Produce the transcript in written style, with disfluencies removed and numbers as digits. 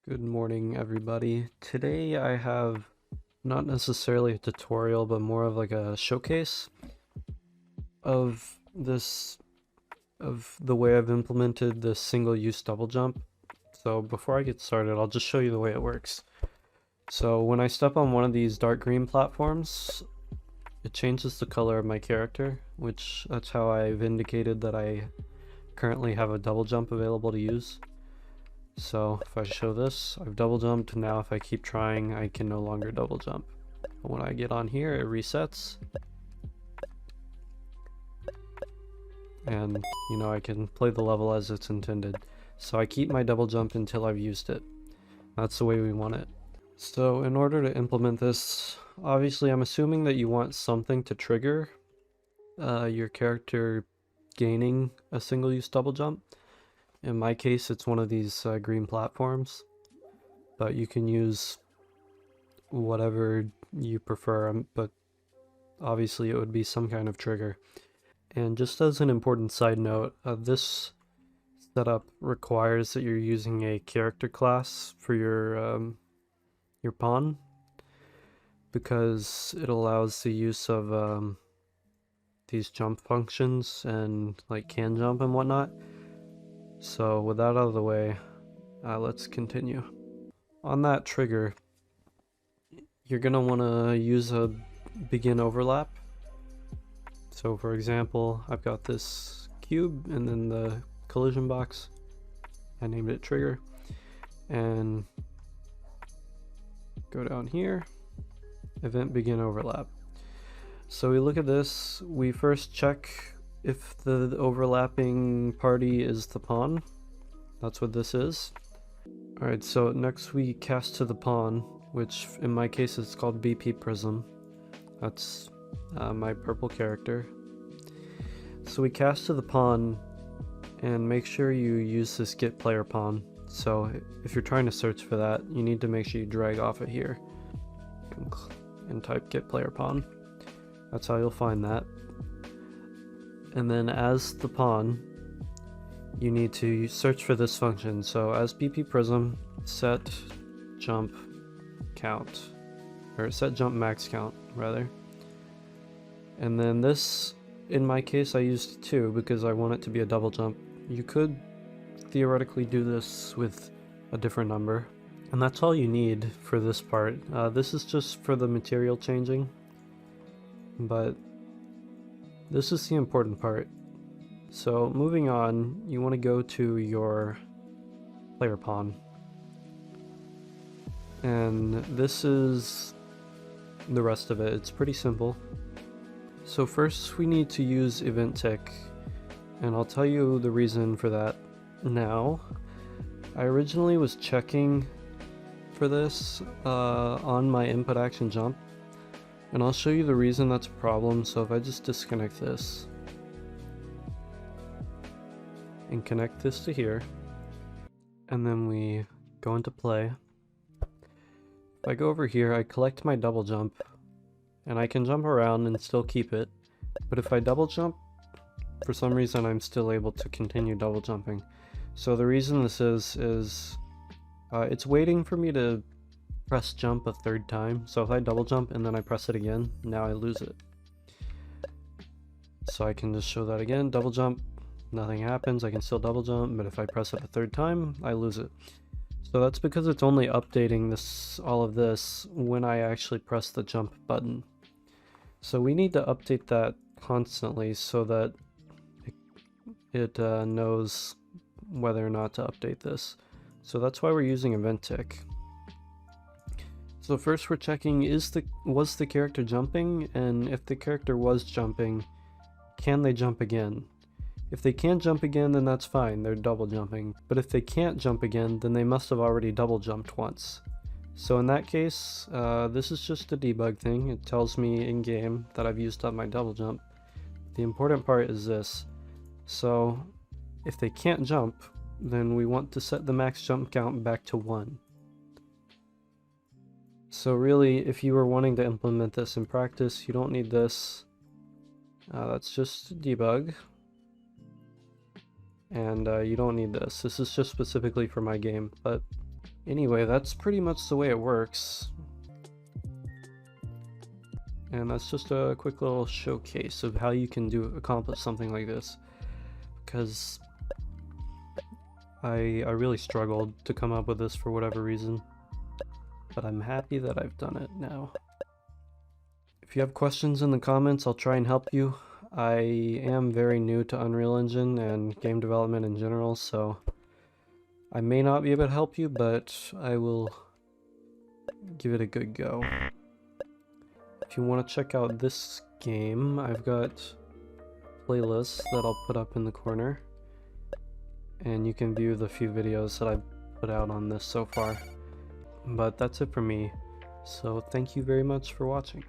Good morning, everybody. Today I have not necessarily a tutorial, but more of like a showcase of the way I've implemented the single-use double jump. So before I get started, I'll just show you the way it works. So when I step on one of these dark green platforms, it changes the color of my character, which that's how I've indicated that I currently have a double jump available to use. So if I show this, I've double jumped. Now if I keep trying, I can no longer double jump. When I get on here, it resets. And, I can play the level as it's intended. So I keep my double jump until I've used it. That's the way we want it. So in order to implement this, obviously I'm assuming that you want something to trigger your character gaining a single-use double jump. In my case, it's one of these green platforms, but you can use whatever you prefer, but obviously it would be some kind of trigger. And just as an important side note, this setup requires that you're using a character class for your pawn, because it allows the use of these jump functions and like can jump and whatnot. So with that out of the way, let's continue. On that trigger, you're gonna want to use a begin overlap. So for example, I've got this cube and then the collision box. I named it trigger. And go down here, event begin overlap. So we look at this, we first check if the overlapping party is the pawn. That's what this is. Alright, so next we cast to the pawn, which in my case is called BP Prism. That's my purple character. So we cast to the pawn, and make sure you use this get player pawn. So if you're trying to search for that, you need to make sure you drag off it here and type get player pawn. That's how you'll find that. And then as the pawn, you need to search for this function. So as BP Prism, set jump count, or set jump max count rather. And then this, in my case, I used 2 because I want it to be a double jump. You could theoretically do this with a different number. And that's all you need for this part. This is just for the material changing, but this is the important part. So moving on, you want to go to your player pawn. And this is the rest of it. It's pretty simple. So first we need to use event tick, and I'll tell you the reason for that now. I originally was checking for this on my input action jump, and I'll show you the reason that's a problem. So if I just disconnect this and connect this to here, and then we go into play. If I go over here, I collect my double jump, and I can jump around and still keep it. But if I double jump, for some reason I'm still able to continue double jumping. So the reason this is it's waiting for me to press jump a 3rd time. So if I double jump and then I press it again, now I lose it. So I can just show that again, double jump, nothing happens, I can still double jump, but if I press it a 3rd time, I lose it. So that's because it's only updating all of this when I actually press the jump button. So we need to update that constantly so that it knows whether or not to update this. So that's why we're using event tick. So first we're checking, was the character jumping, and if the character was jumping, can they jump again? If they can't jump again, then that's fine, they're double jumping. But if they can't jump again, then they must have already double jumped once. So in that case, this is just a debug thing. It tells me in game that I've used up my double jump. The important part is this. So if they can't jump, then we want to set the max jump count back to 1. So really, if you were wanting to implement this in practice, you don't need this. That's just debug. And you don't need this. This is just specifically for my game, but Anyway, that's pretty much the way it works. And that's just a quick little showcase of how you can accomplish something like this. Because I really struggled to come up with this for whatever reason. But I'm happy that I've done it now. If you have questions in the comments, I'll try and help you. I am very new to Unreal Engine and game development in general, so I may not be able to help you, but I will give it a good go. If you want to check out this game, I've got playlists that I'll put up in the corner, and you can view the few videos that I've put out on this so far. But that's it for me, so thank you very much for watching.